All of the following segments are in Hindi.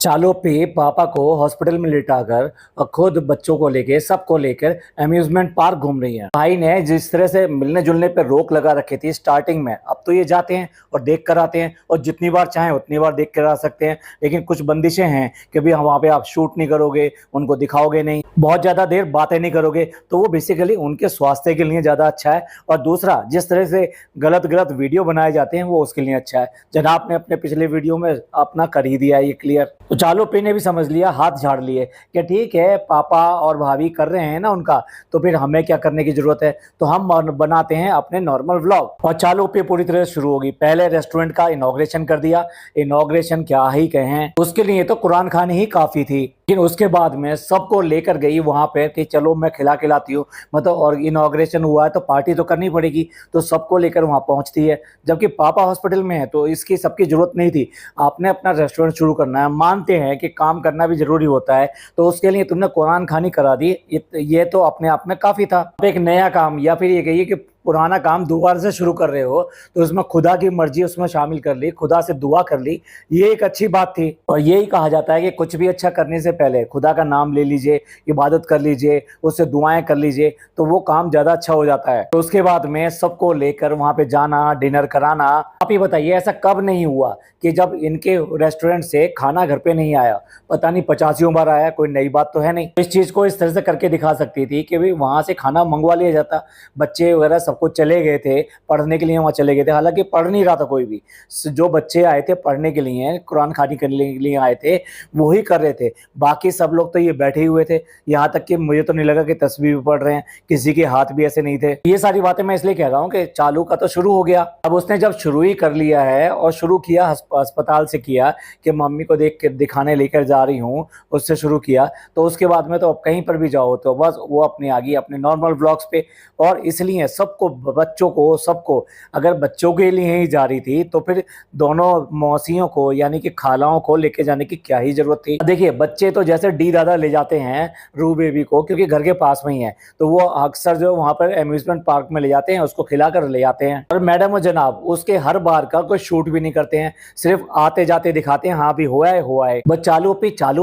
चालू पे पापा को हॉस्पिटल में लिटाकर और खुद बच्चों को लेके सबको लेकर अम्यूजमेंट पार्क घूम रही हैं। भाई ने जिस तरह से मिलने जुलने पे रोक लगा रखी थी स्टार्टिंग में, अब तो ये जाते हैं और देख कर आते हैं और जितनी बार चाहें उतनी बार देख कर आ सकते हैं। लेकिन कुछ बंदिशें हैं कि भाई वहाँ पे आप शूट नहीं करोगे, उनको दिखाओगे नहीं, बहुत ज्यादा देर बातें नहीं करोगे, तो वो बेसिकली उनके स्वास्थ्य के लिए ज्यादा अच्छा है। और दूसरा, जिस तरह से गलत गलत वीडियो बनाए जाते हैं वो उसके लिए अच्छा है। जनाब ने अपने पिछले वीडियो में अपना कर ही दिया ये क्लियर। तो चालू पे ने भी समझ लिया, हाथ झाड़ लिए कि ठीक है पापा और भाभी कर रहे हैं ना उनका, तो फिर हमें क्या करने की जरूरत है, तो हम बनाते हैं अपने नॉर्मल व्लॉग। और चालू पे पूरी तरह से शुरू होगी। पहले रेस्टोरेंट का इनॉग्रेशन कर दिया। इनॉग्रेशन क्या ही कहें, उसके लिए तो कुरान खानी ही काफी थी। लेकिन उसके बाद में सबको लेकर गई वहां पे कि चलो मैं खिलाती हूँ, मतलब और इनॉग्रेशन हुआ है तो पार्टी तो करनी पड़ेगी, तो सबको लेकर वहां पहुंचती है। जबकि पापा हॉस्पिटल में है तो इसकी सबकी जरूरत नहीं थी। आपने अपना रेस्टोरेंट शुरू करना है, मानते हैं कि काम करना भी जरूरी होता है, तो उसके लिए तुमने कुरान खानी करा दी, ये तो अपने आप में काफी था। एक नया काम, या फिर ये कहिए कि पुराना काम दोबारा से शुरू कर रहे हो, तो उसमें खुदा की मर्जी उसमें शामिल कर ली, खुदा से दुआ कर ली, ये एक अच्छी बात थी। और यही कहा जाता है कि कुछ भी अच्छा करने से पहले खुदा का नाम ले लीजिए, इबादत कर लीजिए, उससे दुआएं कर लीजिए, तो वो काम ज्यादा अच्छा हो जाता है। तो उसके बाद में सबको लेकर वहां पे जाना, डिनर कराना। आप ही बताइए ऐसा कब नहीं हुआ कि जब इनके रेस्टोरेंट से खाना घर पे नहीं आया, पता नहीं 85 बार आया, कोई नई बात तो है नहीं। इस चीज को इस तरह से करके दिखा सकती थी कि भाई वहां से खाना मंगवा लिया जाता, बच्चे वगैरह सब कुछ चले गए थे पढ़ने के लिए, वहां चले गए थे, हालांकि पढ़ नहीं रहा था कोई भी। जो बच्चे आए थे पढ़ने के लिए, कुरान खानी करने के लिए आए थे, वो ही कर रहे थे। बाकी सब लोग तो ये बैठे ही हुए थे। यहाँ तक कि मुझे तो नहीं लगा कि तस्वीर भी पढ़ रहे हैं, किसी के हाथ भी ऐसे नहीं थे। ये सारी बातें मैं इसलिए कह रहा हूँ कि चालू का तो शुरू हो गया। अब उसने जब शुरू ही कर लिया है और शुरू किया अस्पताल से किया कि मम्मी को देख के दिखाने लेकर जा रही हूँ, उससे शुरू किया, तो उसके बाद में तो अब कहीं पर भी जाओ तो बस वो अपनी आ गई अपने नॉर्मल ब्लॉग्स पे। और इसलिए सबको, बच्चों को, सबको, अगर बच्चों के लिए ही जा रही थी तो फिर दोनों मौसियों को यानी कि खालाओं को लेके जाने की क्या ही जरूरत थी। देखिए बच्चे तो जैसे डी दादा ले जाते हैं रू बेबी को, क्योंकि घर के पास में ही है, तो वो अक्सर जो वहां पर अम्यूजमेंट पार्क में ले जाते हैं, उसको खिला कर ले जाते हैं। और मैडम और जनाब उसके हर बार का कोई शूट भी नहीं करते हैं, सिर्फ आते जाते दिखाते हैं, हाँ भी हुआ है। बस चालू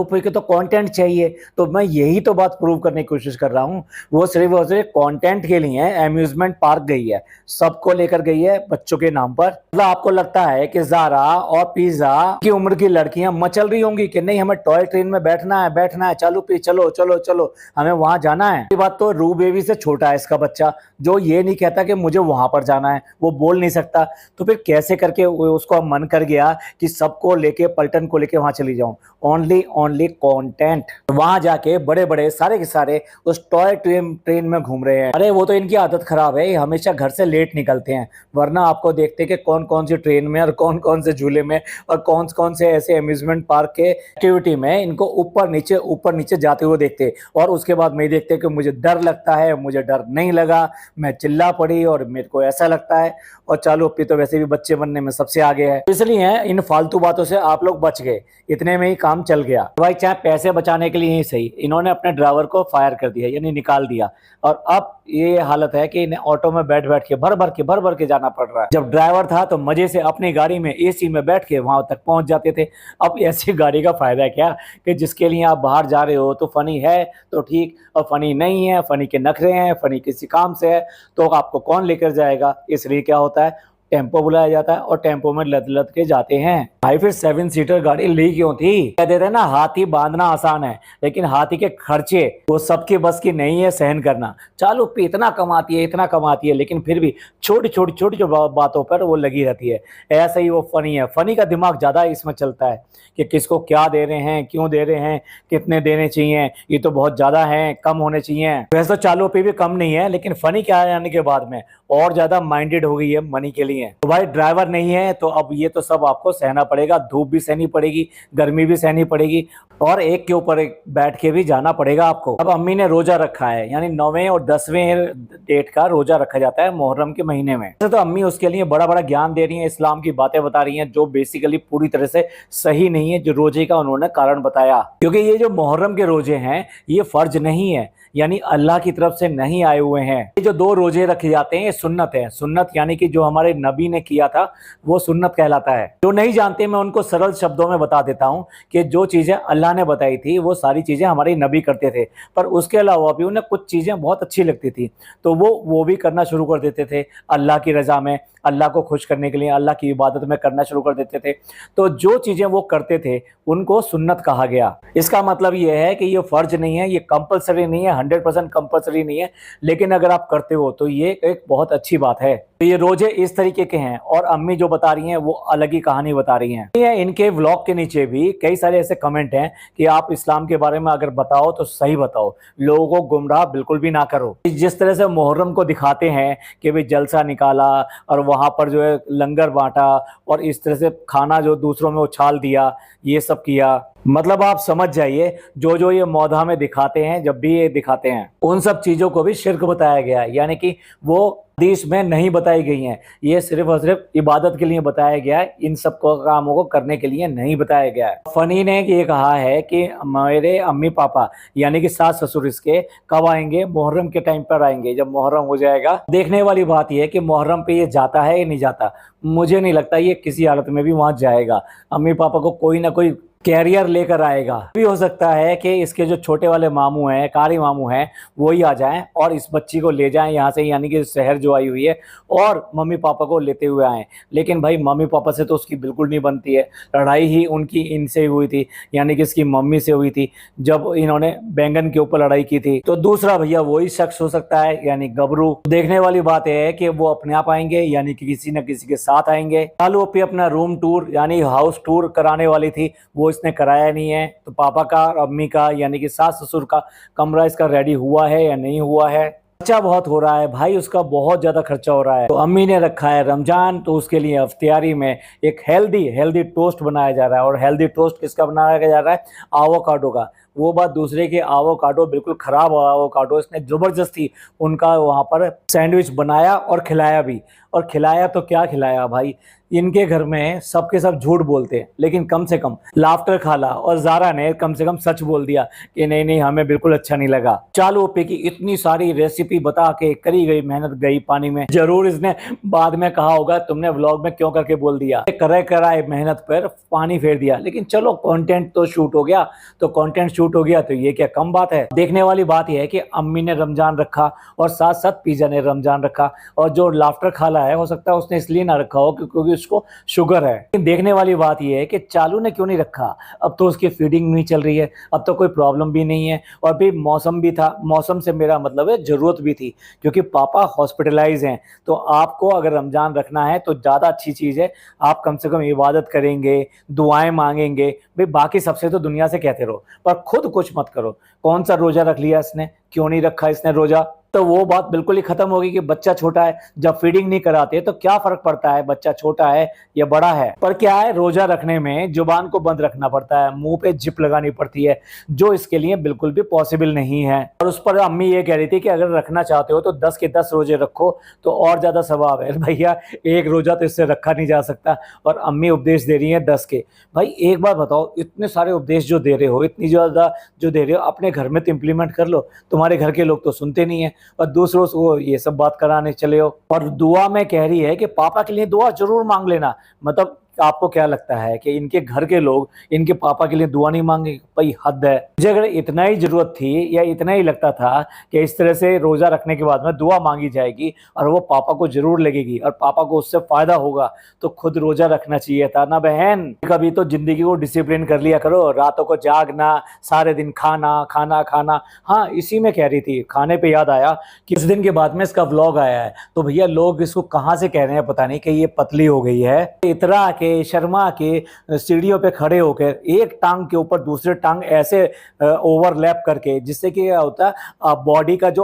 पे के तो कंटेंट चाहिए, तो मैं यही तो बात प्रूव करने की कोशिश कर रहा हूँ। वो सिर्फ और सिर्फ कंटेंट के लिए अम्यूजमेंट पार्क गई है, सबको लेकर गई है बच्चों के नाम पर। मतलब आपको लगता है कि ज़ारा और पिज़्ज़ा की उम्र की लड़कियां मचल रही होंगी कि नहीं हमें टॉय ट्रेन में बैठना है, चालू पे चलो चलो चलो, हमें वहां जाना है। ये बात तो रू बेबी से छोटा है इसका बच्चा, जो ये नहीं कहता कि मुझे वहां पर जाना है, वो बोल नहीं सकता। तो फिर कैसे करके उसको मन कर गया कि सबको लेके, पलटन को लेके वहां चली जाऊं। Only content. वहां जाके बड़े बड़े सारे के सारे उस टॉय ट्रेन में घूम रहे हैं। अरे वो तो इनकी आदत खराब है, हमेशा घर से लेट निकलते हैं, वरना आपको देखते कि कौन कौन सी ट्रेन में और कौन कौन से झूले में और कौन कौन से ऐसे अम्यूजमेंट पार्क के एक्टिविटी में इनको ऊपर नीचे जाते हुए देखते। और उसके बाद में देखते कि मुझे डर लगता है, मुझे डर नहीं लगा, मैं चिल्ला पड़ी और मेरे को ऐसा लगता है। और चालू अपनी तो वैसे भी बच्चे बनने में सबसे आगे है, इसलिए इन फालतू बातों से आप लोग बच गए, इतने में ही काम चल गया। भाई चाहे पैसे बचाने के लिए ही सही, इन्होंने अपने ड्राइवर को फायर कर दिया, यानी निकाल दिया। और अब ये हालत है कि इन्हें ऑटो में बैठ के भर के जाना पड़ रहा है। जब ड्राइवर था तो मजे से अपनी गाड़ी में एसी में बैठ के वहां तक पहुंच जाते थे। अब ऐसी गाड़ी का फायदा क्या कि जिसके लिए आप बाहर जा रहे हो तो फनी है तो ठीक, और फनी नहीं है, फनी के नखरे हैं, फनी किसी काम से है, तो आपको कौन लेकर जाएगा। इसलिए क्या होता है, टेम्पो बुलाया जाता है और टेम्पो में लद के जाते हैं। भाई फिर 7 सीटर गाड़ी ली क्यों थी? कहते थे ना हाथी बांधना आसान है, लेकिन हाथी के खर्चे वो सबके बस की नहीं है सहन करना। चालू पे इतना कमाती है, लेकिन फिर भी छोटी बातों पर वो लगी रहती है। ऐसा ही वो फनी है, फनी का दिमाग ज्यादा इसमें चलता है कि किसको क्या दे रहे हैं, क्यों दे रहे हैं, कितने देने चाहिए, ये तो बहुत ज्यादा है, कम होने चाहिए। वैसे तो चालू पे भी कम नहीं है, लेकिन फनी क्या आने के बाद में और ज्यादा माइंडेड हो गई है मनी के लिए। तो भाई ड्राइवर नहीं है तो अब ये तो सब आपको सहना पड़ेगा, धूप भी सहनी पड़ेगी, गर्मी भी सहनी पड़ेगी। और एक के ऊपर एक बैठ के भी जाना पड़ेगा आपको। अब अम्मी ने रोजा रखा है, यानी 9वें और 10वें डेट का रोजा रखा जाता है मुहर्रम के महीने में। तो अम्मी उसके लिए बड़ा बड़ा ज्ञान दे रही हैं, इस्लाम की बातें बता रही हैं जो बेसिकली पूरी तरह से सही नहीं है, जो रोजे का उन्होंने कारण बताया। क्योंकि ये जो मुहर्रम के रोजे हैं ये फर्ज नहीं है, यानी अल्लाह की तरफ से नहीं आए हुए हैं। ये जो 2 रोजे रखे जाते हैं ये सुन्नत है। सुन्नत यानी कि जो हमारे नबी ने किया था वो सुन्नत कहलाता है। जो नहीं जानते मैं उनको सरल शब्दों में बता देता हूँ कि जो चीजें अल्लाह ने बताई थी वो सारी चीजें हमारे नबी करते थे, पर उसके अलावा भी उन्हें कुछ चीजें बहुत अच्छी लगती थी तो वो भी करना शुरू कर देते थे अल्लाह की रजा में, अल्लाह को खुश करने के लिए, अल्लाह की इबादत में करना शुरू कर देते थे। तो जो चीजें वो करते थे उनको सुन्नत कहा गया। इसका मतलब ये है कि ये फर्ज नहीं है, ये कंपलसरी नहीं है, 100% कंपलसरी नहीं है, लेकिन अगर आप करते हो तो ये एक बहुत अच्छी बात है। तो ये रोजे इस तरीके के हैं और अम्मी जो बता रही हैं वो अलग ही कहानी बता रही हैं। इनके व्लॉग के नीचे भी कई सारे ऐसे कमेंट हैं कि आप इस्लाम के बारे में अगर बताओ तो सही बताओ, लोगों को गुमराह बिल्कुल भी ना करो। जिस तरह से मुहर्रम को दिखाते हैं कि भाई जलसा निकाला और वहां पर जो है लंगर बांटा और इस तरह से खाना जो दूसरों में उछाल दिया, ये सब किया, मतलब आप समझ जाइए जो जो ये मौधा में दिखाते हैं, जब भी ये दिखाते हैं उन सब चीजों को भी शिर्क बताया गया है, यानी कि वो हदीस में नहीं बताई गई हैं। ये सिर्फ और सिर्फ इबादत के लिए बताया गया है, इन सब कामों को करने के लिए नहीं बताया गया है। फनी ने ये कहा है कि मेरे अम्मी पापा यानी कि सास ससुर इसके कब आएंगे? मुहर्रम के टाइम पर आएंगे, जब मुहर्रम हो जाएगा। देखने वाली बात यह है कि मुहर्रम पे ये जाता है या नहीं जाता। मुझे नहीं लगता ये किसी हालत में भी वहां जाएगा। अम्मी पापा को कोई ना कोई कैरियर लेकर आएगा। भी हो सकता है कि इसके जो छोटे वाले मामू हैं, कारी मामू हैं, वो ही आ जाएं और इस बच्ची को ले जाएं यहाँ से, यानी कि शहर जो आई हुई है, और मम्मी पापा को लेते हुए आए। लेकिन भाई मम्मी पापा से तो उसकी बिल्कुल नहीं बनती है। लड़ाई ही उनकी इनसे हुई थी, यानी कि इसकी मम्मी से हुई थी जब इन्होंने बैंगन के ऊपर लड़ाई की थी। तो दूसरा भैया वही शख्स हो सकता है, यानी गबरू। देखने वाली बात है कि वो अपने आप आएंगे यानी कि किसी न किसी के साथ आएंगे। चालू पे अपना रूम टूर यानी हाउस टूर कराने वाली थी, वो इसने कराया नहीं है। तो पापा का और अम्मी का यानी कि सास ससुर का कमरा इसका रेडी हुआ है या नहीं हुआ है? खर्चा बहुत हो रहा है भाई, उसका बहुत ज्यादा खर्चा हो रहा है। तो अम्मी ने रखा है रमजान, तो उसके लिए अफ्तियारी में एक हेल्दी टोस्ट बनाया जा रहा है। और हेल्दी टोस्ट किसका बनाया जा रहा है? आवाकाडो का। वो बात दूसरे के आवाकाडो बिल्कुल खराब आवाकाडो, इसने जबरदस्ती उनका वहां पर सैंडविच बनाया और खिलाया भी। और खिलाया तो क्या खिलाया भाई, इनके घर में सबके सब झूठ बोलते हैं, लेकिन कम से कम लाफ्टर खाला और जारा ने कम से कम सच बोल दिया कि नहीं नहीं हमें बिल्कुल अच्छा नहीं लगा। चालू ओपे की इतनी सारी रेसिपी बता के करी गई मेहनत गई पानी में। जरूर इसने बाद में कहा होगा तुमने व्लॉग में क्यों करके बोल दिया, कराए मेहनत पर पानी फेर दिया। लेकिन चलो कंटेंट तो शूट हो गया, तो कंटेंट शूट हो गया तो ये क्या कम बात है। देखने वाली बात यह है कि अम्मी ने रमजान रखा और साथ साथ पिज़्ज़ा ने रमजान रखा। और जो लाफ्टर खाला है, हो सकता है उसने इसलिए ना रखा हो क्योंकि उसको शुगर है। लेकिन देखने वाली बात यह है कि चालू ने क्यों नहीं रखा? अब तो उसकी फीडिंग नहीं चल रही है, अब तो कोई प्रॉब्लम भी नहीं है, और भी मौसम भी था। मौसम से मेरा मतलब है जरूरत भी थी, क्योंकि पापा हॉस्पिटलाइज हैं। तो आपको अगर रमजान रखना है तो ज़्यादा अच्छी चीज़ है, आप कम से कम इबादत करेंगे, दुआएं मांगेंगे। भाई बाकी सबसे तो दुनिया से कहते रहो, पर खुद कुछ मत करो। कौन सा रोजा रख लिया इसने, क्यों नहीं रखा इसने रोजा? तो वो बात बिल्कुल ही खत्म होगी कि बच्चा छोटा है, जब फीडिंग नहीं कराते तो क्या फर्क पड़ता है बच्चा छोटा है या बड़ा है। पर क्या है, रोजा रखने में जुबान को बंद रखना पड़ता है, मुंह पे जिप लगानी पड़ती है, जो इसके लिए बिल्कुल भी पॉसिबल नहीं है। और उस पर अम्मी ये कह रही थी कि अगर रखना चाहते हो तो 10 के 10 रोजे रखो तो और ज्यादा सवाब है। भैया एक रोजा तो इससे रखा नहीं जा सकता, और अम्मी उपदेश दे रही है 10 के। भाई एक बार बताओ, इतने सारे उपदेश जो दे रहे हो, इतनी ज्यादा जो दे रहे हो, अपने घर में तो इम्प्लीमेंट कर लो। तुम्हारे घर के लोग तो सुनते नहीं है और दूसरों को ये सब बात कराने चले हो। और दुआ में कह रही है कि पापा के लिए दुआ जरूर मांग लेना। मतलब आपको क्या लगता है कि इनके घर के लोग इनके पापा के लिए दुआ नहीं मांगे? भाई हद है। मुझे अगर इतना ही जरूरत थी या इतना ही लगता था कि इस तरह से रोजा रखने के बाद में दुआ मांगी जाएगी और वो पापा को जरूर लगेगी और पापा को उससे फायदा होगा, तो खुद रोजा रखना चाहिए था ना बहन। कभी तो जिंदगी को डिसिप्लिन कर लिया करो, रातों को जागना, सारे दिन खाना खाना खाना। हाँ, इसी में कह रही थी, खाने पे याद आया कि इस दिन के बाद में इसका व्लॉग आया है, तो भैया लोग इसको कहाँ से कह रहे हैं पता नहीं कि ये पतली हो गई है। इतना के के शर्मा के सीढ़ियों पे खड़े होकर एक टांग के ऊपर दूसरे टांग ऐसे ओवरलैप करके, जिससे कि क्या होता है बॉडी का जो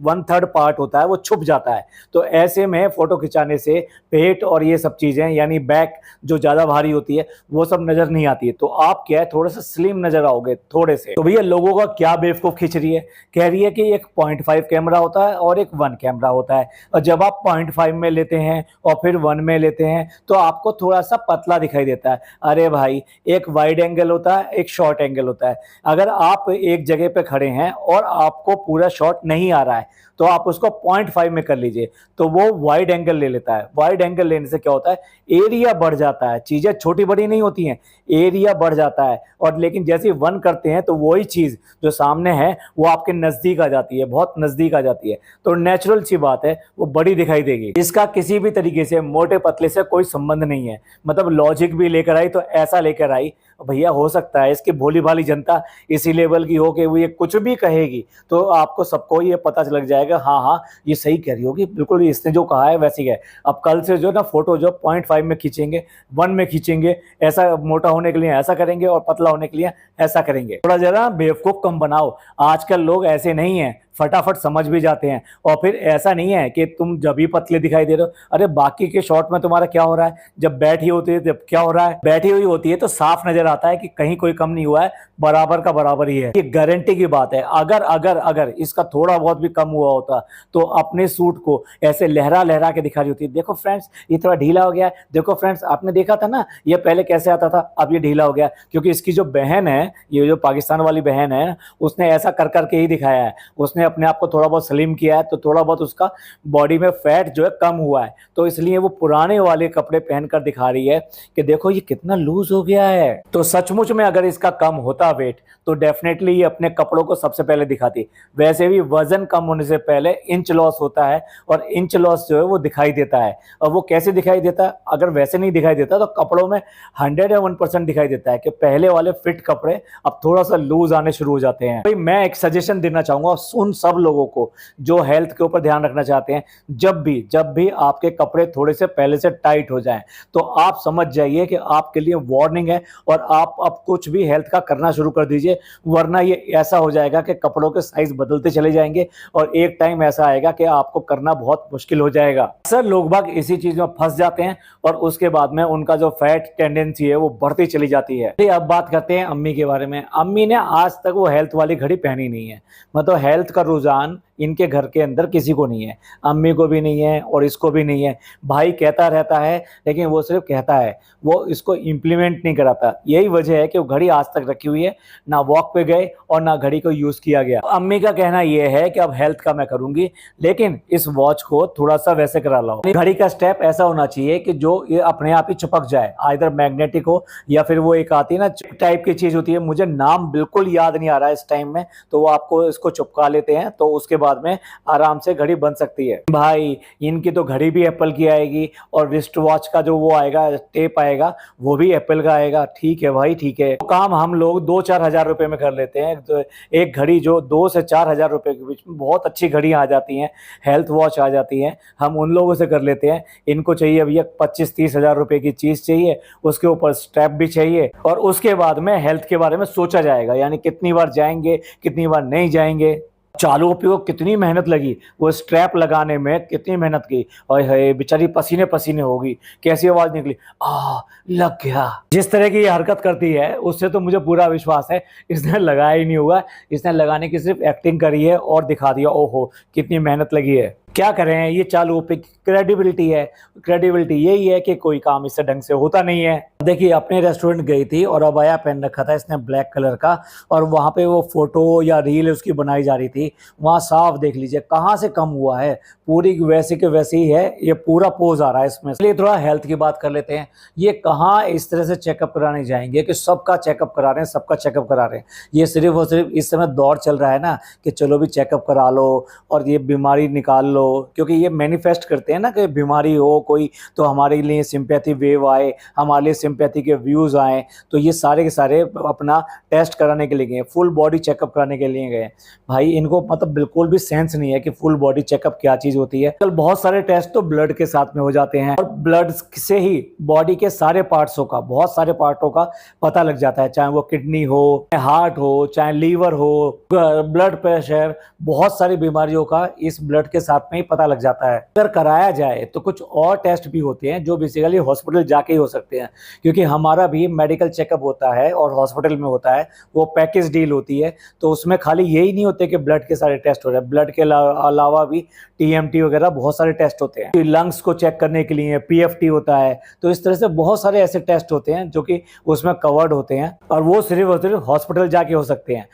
1/3 पार्ट होता है वो छुप जाता है। तो ऐसे में फोटो खिंचाने से पेट और ये सब चीजें यानी बैक जो ज्यादा भारी होती है वो सब नजर नहीं आती है। तो आप क्या है थोड़ा सा स्लिम नजर आओगे थोड़े से। तो भैया लोगों का क्या बेवकूफ खींच रही है, कह रही है कि एक 0.5 कैमरा होता है और एक 1 कैमरा होता है, और जब आप 0.5 में लेते हैं और फिर 1 में लेते हैं तो आपको थोड़ा सा पतला दिखाई देता है। अरे भाई, एक वाइड एंगल होता है, एक शॉर्ट एंगल होता है। अगर आप एक जगह पे खड़े हैं और आपको पूरा शॉट नहीं आ रहा है तो आप उसको 0.5 में कर लीजिए, तो वो वाइड एंगल ले लेता है। वाइड एंगल लेने से क्या होता है, एरिया बढ़ जाता है, चीजें छोटी बड़ी नहीं होती हैं, एरिया बढ़ जाता है। और लेकिन जैसे ही 1 करते हैं तो वही चीज जो सामने है वो आपके नजदीक आ जाती है, बहुत नजदीक आ जाती है, तो नेचुरल सी बात है वो बड़ी दिखाई देगी। इसका किसी भी तरीके से मोटे पतले से कोई संबंध नहीं है, मतलब लॉजिक भी लेकर आई तो ऐसा लेकर आई। भैया हो सकता है इसकी भोली भाली जनता इसी लेवल की हो कि वो ये कुछ भी कहेगी तो आपको सबको ये पता लग जाएगा, हाँ हाँ ये सही कह रही होगी, बिल्कुल इसने जो कहा है वैसे ही है। अब कल से जो ना फोटो जो 0.5 में खींचेंगे, 1 में खींचेंगे, ऐसा मोटा होने के लिए ऐसा करेंगे और पतला होने के लिए ऐसा करेंगे। थोड़ा जरा बेवकूफ कम बनाओ, आजकल लोग ऐसे नहीं है, फटाफट समझ भी जाते हैं। और फिर ऐसा नहीं है कि तुम जब भी पतले दिखाई दे रहे हो, अरे बाकी के शॉट में तुम्हारा क्या हो रहा है, जब बैठी होती है तब क्या हो रहा है, बैठी हुई होती है तो साफ नजर आता है कि कहीं कोई कम नहीं हुआ है, बराबर का बराबर ही है। ये गारंटी की बात है। अगर अगर अगर इसका थोड़ा बहुत भी कम हुआ होता तो अपने सूट को ऐसे लहरा लहरा के दिखा रही होती, देखो फ्रेंड्स ये थोड़ा ढीला हो गया है, देखो फ्रेंड्स आपने देखा था ना ये पहले कैसे आता था, अब ये ढीला हो गया। क्योंकि इसकी जो बहन है, ये जो पाकिस्तान वाली बहन है, उसने ऐसा कर करके ही दिखाया है। उसने अपने आप को थोड़ा बहुत स्लिम किया है तो थोड़ा बहुत उसका बॉडी में फैट जो है कम हुआ है, तो इसलिए वो पुराने वाले कपड़े पहनकर दिखा रही है कि देखो ये कितना लूज हो गया है। तो सचमुच में अगर इसका कम होता वेट तो डेफिनेटली ये अपने कपड़ों को सबसे पहले दिखाती। वैसे भी वजन कम होने से पहले इंच लॉस होता है और इंच लॉस जो है वो दिखाई देता है। और वो कैसे दिखाई देता है, अगर वैसे नहीं दिखाई देता तो कपड़ों में 101% दिखाई देता है कि पहले वाले फिट कपड़े अब थोड़ा सा लूज आने शुरू हो जाते हैं। भाई मैं एक सजेशन देना चाहूंगा उन सब लोगों को जो हेल्थ के ऊपर ध्यान रखना चाहते हैं, जब भी आपके कपड़े थोड़े से पहले से टाइट हो जाएं तो आप समझ जाइए कि आपके लिए वार्निंग है और आप अब कुछ भी हेल्थ का करना शुरू कर दीजिए, वरना ये ऐसा हो जाएगा कि कपड़ों के साइज बदलते चले जाएंगे और एक टाइम ऐसा आएगा कि आपको करना बहुत मुश्किल हो जाएगा। अक्सर लोग बाग इसी चीज में फंस जाते हैं और उसके बाद में उनका जो फैट टेंडेंसी है वो बढ़ती चली जाती है। अब बात करते हैं अम्मी के बारे में। अम्मी ने आज तक वो हेल्थ वाली घड़ी पहनी नहीं है, मतलब हेल्थ का रुझान इनके घर के अंदर किसी को नहीं है, अम्मी को भी नहीं है और इसको भी नहीं है। भाई कहता रहता है लेकिन वो सिर्फ कहता है, वो इसको इम्प्लीमेंट नहीं कराता। यही वजह है कि वो घड़ी आज तक रखी हुई है, ना वॉक पे गए और ना घड़ी को यूज किया गया। अम्मी का कहना यह है कि अब हेल्थ का मैं करूंगी लेकिन इस वॉच को थोड़ा सा वैसे करा लो। घड़ी का स्टेप ऐसा होना चाहिए कि जो ये अपने आप ही चिपक जाए, आइदर मैग्नेटिक हो या फिर वो एक आती है ना टाइप की चीज होती है, मुझे नाम बिल्कुल याद नहीं आ रहा है इस टाइम में, तो वो आपको इसको चिपका लेते हैं तो उसके बाद में आराम से घड़ी बन सकती है। भाई इनकी तो घड़ी भी एप्पल की आएगी और रिस्ट वॉच का जो वो आएगा टेप आएगा वो भी एप्पल का आएगा। ठीक है भाई ठीक है, तो काम हम लोग 2-4 हजार रुपए में कर लेते हैं। तो एक घड़ी जो 2 से 4 हजार रुपए के बीच में बहुत अच्छी घड़ियां आ जाती हैं, हेल्थ वॉच आ जाती हैं, हम उन लोगों से कर लेते हैं। इनको चाहिए भैया 25-30 हजार रुपए की चीज चाहिए, उसके ऊपर स्ट्रैप भी चाहिए और उसके बाद में हेल्थ के बारे में सोचा जाएगा, यानी कितनी बार जाएंगे कितनी बार नहीं जाएंगे। चालू पे को कितनी मेहनत लगी, वो स्ट्रैप लगाने में कितनी मेहनत की, और बेचारी पसीने पसीने होगी, कैसी आवाज निकली, लग गया। जिस तरह की ये हरकत करती है उससे तो मुझे पूरा विश्वास है इसने लगाया ही नहीं होगा, इसने लगाने की सिर्फ एक्टिंग करी है और दिखा दिया ओहो कितनी मेहनत लगी है। क्या करें, ये चालू पे क्रेडिबिलिटी है। क्रेडिबिलिटी यही है कि कोई काम इससे ढंग से होता नहीं है। देखिए अपने रेस्टोरेंट गई थी और अबाया पहन रखा था इसने ब्लैक कलर का, और वहां पे वो फोटो या रील उसकी बनाई जा रही थी, वहां साफ देख लीजिए कहाँ से कम हुआ है, पूरी वैसे के वैसे ही है, ये पूरा पोज आ रहा है इसमें। इसलिए थोड़ा हेल्थ की बात कर लेते हैं। ये कहाँ इस तरह से चेकअप कराने जाएंगे कि सबका चेकअप करा रहे हैं, सबका चेकअप करा रहे हैं। ये सिर्फ और सिर्फ इस समय दौर चल रहा है ना कि चलो भी चेकअप करा लो और ये बीमारी निकाल लो लो, क्योंकि ये मैनिफेस्ट करते हैं ना कि बीमारी हो कोई तो हमारे लिए सिंपैथी वेव आए, हमारे लिए सिंपैथी के व्यूज़ आएँ। तो ये सारे के सारे अपना टेस्ट कराने के लिए गए, फुल बॉडी चेकअप कराने के लिए गए। भाई इनको मतलब बिल्कुल भी सेंस नहीं है कि फुल बॉडी चेकअप क्या चीज़ होती है। कल बहुत सारे टेस्ट तो ब्लड के साथ में हो जाते हैं और ब्लड से ही बॉडी के सारे पार्ट्सों का, बहुत सारे पार्टों का पता लग जाता है, चाहे वो किडनी हो, हार्ट हो, चाहे लीवर हो, ब्लड प्रेशर, बहुत सारी बीमारियों का इस ब्लड के साथ में ही पता लग जाता है। अगर कराया जाए तो कुछ और टेस्ट भी होते हैं जो बेसिकली हॉस्पिटल जाके ही हो सकते हैं, क्योंकि हमारा भी मेडिकल चेकअप होता है और हॉस्पिटल में होता है, वो पैकेज डील होती है। तो उसमें खाली यही नहीं होते कि ब्लड के सारे टेस्ट हो रहे हैं, ब्लड के अलावा भी टीएमटी वगैरह बहुत सारे टेस्ट होते हैं। लंग्स को चेक करने के लिए पीएफटी होता है। तो इस तरह से बहुत सारे ऐसे टेस्ट होते हैं जो कि उसमें कवर्ड होते हैं और वो सिर्फ और सिर्फ हॉस्पिटल जाके हो सकते हैं।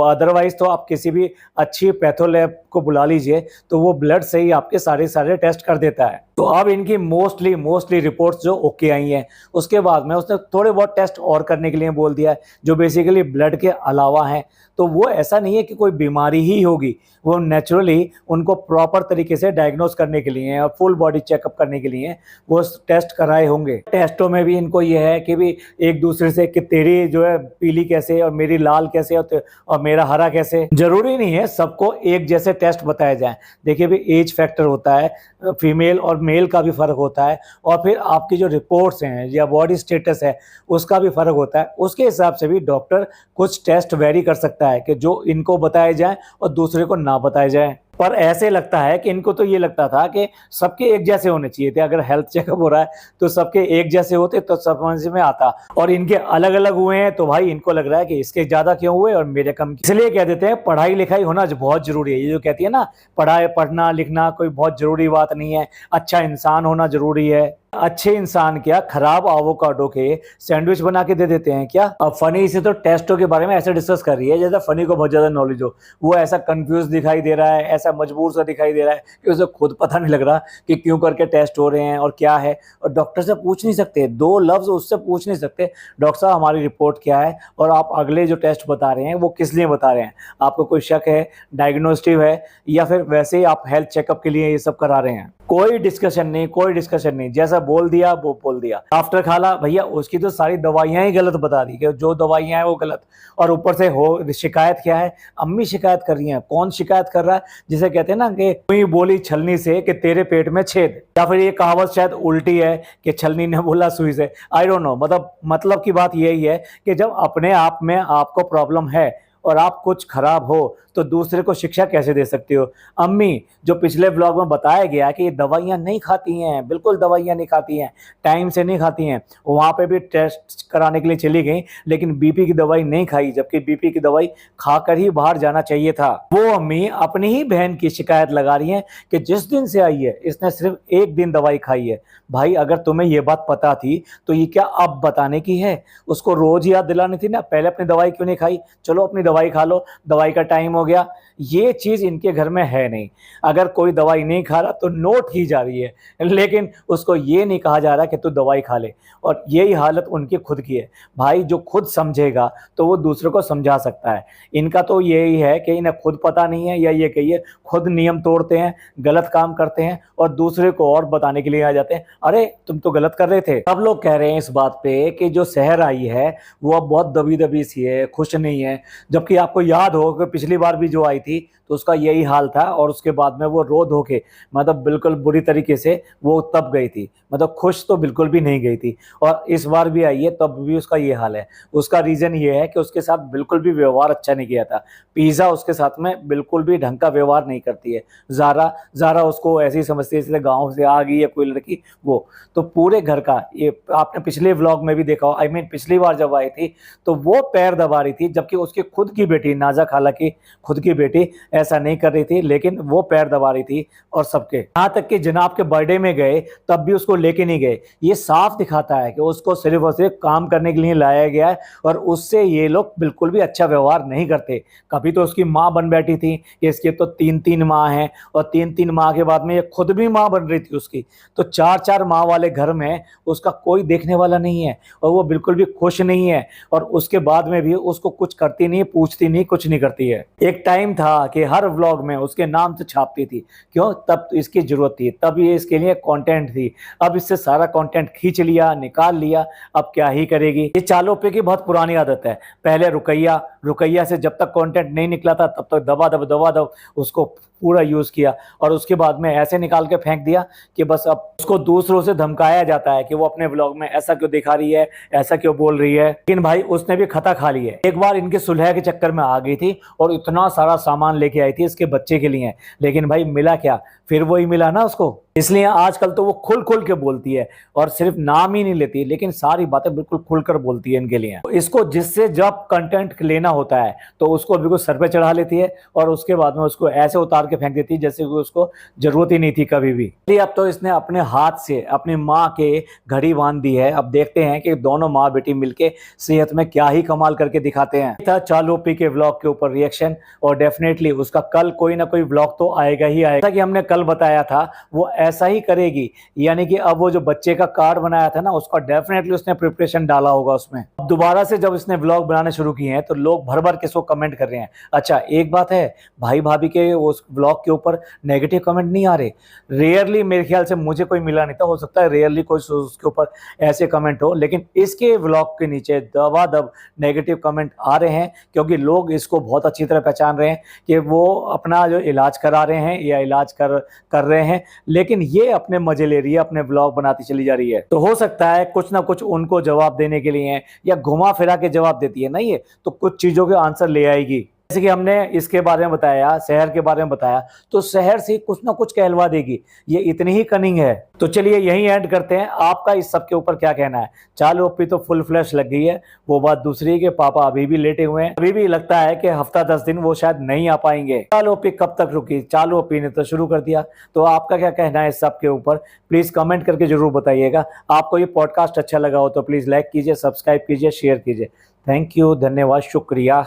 अदरवाइज तो आप किसी भी अच्छी पैथो लैब को बुला लीजिए तो वो ब्लड से ही आपके सारे टेस्ट कर देता है। तो अब इनकी मोस्टली रिपोर्ट्स जो ओके आई हैं, उसके बाद में उसने थोड़े बहुत टेस्ट और करने के लिए बोल दिया है जो बेसिकली ब्लड के अलावा हैं। तो वो ऐसा नहीं है कि कोई बीमारी ही होगी, वो नेचुरली उनको प्रॉपर तरीके से डायग्नोस करने के लिए और फुल बॉडी चेकअप करने के लिए वो टेस्ट कराए होंगे। टेस्टों में भी इनको ये है कि भी एक दूसरे से कि तेरी जो है पीली कैसे और मेरी लाल कैसे और मेरा हरा कैसे। जरूरी नहीं है सबको एक जैसे टेस्ट बताए जाएं। देखिए भी एज फैक्टर होता है, फीमेल और मेल का भी फर्क होता है, और फिर आपकी जो रिपोर्ट्स हैं या बॉडी स्टेटस है उसका भी फर्क होता है। उसके हिसाब से भी डॉक्टर कुछ टेस्ट वेरी कर सकता है कि जो इनको बताए जाएं और दूसरे को ना बताए जाएं। पर ऐसे लगता है कि इनको तो ये लगता था कि सबके एक जैसे होने चाहिए थे। अगर हेल्थ चेकअप हो रहा है तो सबके एक जैसे होते तो समझ में आता, और इनके अलग अलग हुए हैं तो भाई इनको लग रहा है कि इसके ज्यादा क्यों हुए और मेरे कम। इसलिए कह देते हैं पढ़ाई लिखाई होना बहुत जरूरी है। ये जो कहती है ना पढ़ना लिखना कोई बहुत जरूरी बात नहीं है, अच्छा इंसान होना जरूरी है। अच्छे इंसान क्या खराब एवोकाडो के सैंडविच बना के दे देते हैं क्या। अब फनी से तो टेस्टों के बारे में ऐसे डिस्कस कर रही है जैसे फनी को बहुत ज्यादा नॉलेज हो। वो ऐसा कंफ्यूज दिखाई दे रहा है, ऐसा मजबूर सा दिखाई दे रहा है कि उसे खुद पता नहीं लग रहा कि क्यों करके टेस्ट हो रहे हैं और क्या है। और डॉक्टर से पूछ नहीं सकते, दो लफ्ज उससे पूछ नहीं सकते, डॉक्टर साहब हमारी रिपोर्ट क्या है और आप अगले जो टेस्ट बता रहे हैं वो किस लिए बता रहे हैं, आपको कोई शक है, डायग्नोस्टिक है, या फिर वैसे ही आप हेल्थ चेकअप के लिए ये सब करा रहे हैं। कोई डिस्कशन नहीं, जैसा बोल दिया वो बोल दिया। आफ्टर खाला भैया उसकी तो सारी दवाइयां ही गलत बता दी कि जो दवाइयां हैं वो गलत, और ऊपर से हो शिकायत क्या है, अम्मी शिकायत कर रही हैं। कौन शिकायत कर रहा है? जिसे कहते हैं ना कि कोई बोली छलनी से कि तेरे पेट में छेद, या फिर ये कहावत शायद उल्टी है कि छलनी ने बोला सुई से, आई डोंट नो। मतलब की बात यही है कि जब अपने आप में आपको प्रॉब्लम है और आप कुछ खराब हो तो दूसरे को शिक्षा कैसे दे सकते हो। अम्मी जो पिछले ब्लॉग में बताया गया कि ये दवाइयाँ नहीं खाती हैं, बिल्कुल दवाइयाँ नहीं खाती हैं, टाइम से नहीं खाती हैं, वहाँ पे भी टेस्ट कराने के लिए चली गई लेकिन बीपी की दवाई नहीं खाई, जबकि बीपी की दवाई खाकर ही बाहर जाना चाहिए था। वो अम्मी अपनी ही बहन की शिकायत लगा रही हैं कि जिस दिन से आई है इसने सिर्फ एक दिन दवाई खाई है। भाई अगर तुम्हें ये बात पता थी तो ये क्या अब बताने की है? उसको रोज याद दिलानी थी ना, पहले अपनी दवाई क्यों नहीं खाई, चलो अपनी दवाई खा लो, दवाई का टाइम हो गया। ये चीज इनके घर में है नहीं। अगर कोई दवाई नहीं खा रहा तो नोट की जा रही है, लेकिन उसको ये नहीं कहा जा रहा कि तू दवाई खा ले। और यही हालत उनकी खुद की है। भाई जो खुद समझेगा तो वो दूसरे को समझा सकता है। इनका तो यही है कि इन्हें खुद पता नहीं है, या ये कहिए खुद नियम तोड़ते हैं, गलत काम करते हैं और दूसरे को और बताने के लिए आ जाते हैं, अरे तुम तो गलत कर रहे थे। सब लोग कह रहे हैं इस बात पे कि जो शहर आई है वो अब बहुत दबी दबी सी है, खुश नहीं है, जबकि आपको याद हो कि पिछली बार भी जो आई थी तो उसका यही हाल था और उसके बाद में वो रो धो के मतलब बिल्कुल बुरी तरीके से वो तब गई थी, मतलब खुश तो बिल्कुल भी नहीं गई थी। और इस बार भी आई है तब भी उसका ये हाल है। उसका रीजन ये है कि उसके साथ बिल्कुल भी व्यवहार अच्छा नहीं किया था। पिज़्ज़ा उसके साथ में बिल्कुल भी ढंग का व्यवहार नहीं करती है। ज़ारा उसको ऐसे ही समझती है जैसे गाँव से आ गई है कोई लड़की। वो तो पूरे घर का, ये आपने पिछले व्लॉग में भी देखा हो, पिछली बार जब आई थी तो वो पैर दबा रही थी, जबकि उसकी खुद की बेटी नाजा खाला की खुद की बेटी ऐसा नहीं कर रही थी, लेकिन वो पैर दबा रही थी। और सबके यहाँ तक कि जनाब के बर्थडे में गए तब भी उसको लेके नहीं गए। ये साफ दिखाता है कि उसको सिर्फ और सिर्फ काम करने के लिए लाया गया है और उससे ये लोग बिल्कुल भी अच्छा व्यवहार नहीं करते। कभी तो उसकी माँ बन बैठी थी कि इसके तो 3-3 माँ हैं और 3-3 माँ के बाद में ये खुद भी माँ बन रही थी उसकी। तो 4-4 माँ वाले घर में उसका कोई देखने वाला नहीं है और वो बिल्कुल भी खुश नहीं है, और उसके बाद में भी उसको कुछ करती नहीं, पूछती नहीं, कुछ नहीं करती है। एक टाइम था कि हर व्लॉग में उसके नाम से छापती थी, क्यों? तब इसकी जरूरत थी, तब ये इसके लिए कंटेंट थी। अब इससे सारा कंटेंट खींच लिया, निकाल लिया, अब क्या ही करेगी। ये चालू पे की बहुत पुरानी आदत है। पहले रुकैया से जब तक कंटेंट नहीं निकला था तब तक दबा दब उसको पूरा यूज किया, और उसके बाद में ऐसे निकाल के फेंक दिया कि बस अब उसको दूसरों से धमकाया जाता है कि वो अपने व्लॉग में ऐसा क्यों दिखा रही है, ऐसा क्यों बोल रही है। लेकिन भाई उसने भी खता खा ली है। एक बार इनके सुलह के चक्कर में आ गई थी और इतना सारा सामान लेके आई थी इसके बच्चे के लिए, लेकिन भाई मिला क्या? फिर वही मिला ना उसको। इसलिए आजकल तो वो खुल खुल के बोलती है, और सिर्फ नाम ही नहीं लेती लेकिन सारी बातें बिल्कुल खुलकर बोलती है इनके लिए। इसको जिससे जब कंटेंट लेना होता है तो उसको बिल्कुल सर पे चढ़ा लेती है, और उसके बाद में उसको ऐसे उतार के फेंक देती है जैसे कि उसको जरूरत ही नहीं थी कभी भी। अब तो इसने अपने हाथ से अपनी माँ के घड़ी बांध दी है। अब देखते हैं कि दोनों माँ बेटी मिलके सेहत में क्या ही कमाल करके दिखाते हैं। था चालू ओपी के व्लॉग के ऊपर रिएक्शन, और डेफिनेटली उसका कल कोई ना कोई व्लॉग तो आएगा ही आएगा। जैसा कि हमने कल बताया था वो ऐसा ही करेगी, यानी कि अब वो जो बच्चे का कार्ड बनाया था ना उसका डेफिनेटली उसने प्रिपरेशन डाला होगा उसमें। अब दोबारा से जब इसने व्लॉग बनाने शुरू किए हैं तो लोग भर भर के इसको कमेंट कर रहे हैं। अच्छा एक बात है, भाई भाभी के उस व्लॉग के ऊपर नेगेटिव कमेंट नहीं आ रहे। रेयरली, मेरे ख्याल से मुझे कोई मिला नहीं था, हो सकता है रेयरली कोई उसके ऊपर ऐसे कमेंट हो, लेकिन इसके व्लॉग के नीचे दबादब नेगेटिव कमेंट आ रहे हैं, क्योंकि लोग इसको बहुत अच्छी तरह पहचान रहे हैं कि वो अपना जो इलाज करा रहे हैं या इलाज कर रहे हैं, लेकिन ये अपने मजे ले रही है, अपने व्लॉग बनाती चली जा रही है। तो हो सकता है कुछ ना कुछ उनको जवाब देने के लिए या घुमा फिरा के जवाब देती है ना ये, तो कुछ चीजों के आंसर ले आएगी। जैसे कि हमने इसके बारे में बताया, शहर के बारे में बताया, तो शहर से कुछ ना कुछ कहलवा देगी, ये इतनी ही कनिंग है। तो चलिए यहीं एंड करते हैं। आपका इस सब के ऊपर क्या कहना है? चालू ओपी तो फुल फ्लैश लग गई है, वो बात दूसरी है कि पापा अभी भी लेटे हुए हैं। अभी भी लगता है कि हफ्ता 10 दिन वो शायद नहीं आ पाएंगे। चालू ओपी कब तक रुकी? चालू ओपी ने तो शुरू कर दिया। तो आपका क्या कहना है इस सब के ऊपर? प्लीज कमेंट करके जरूर बताइएगा। आपको ये पॉडकास्ट अच्छा लगा हो तो प्लीज लाइक कीजिए, सब्सक्राइब कीजिए, शेयर कीजिए। थैंक यू, धन्यवाद, शुक्रिया।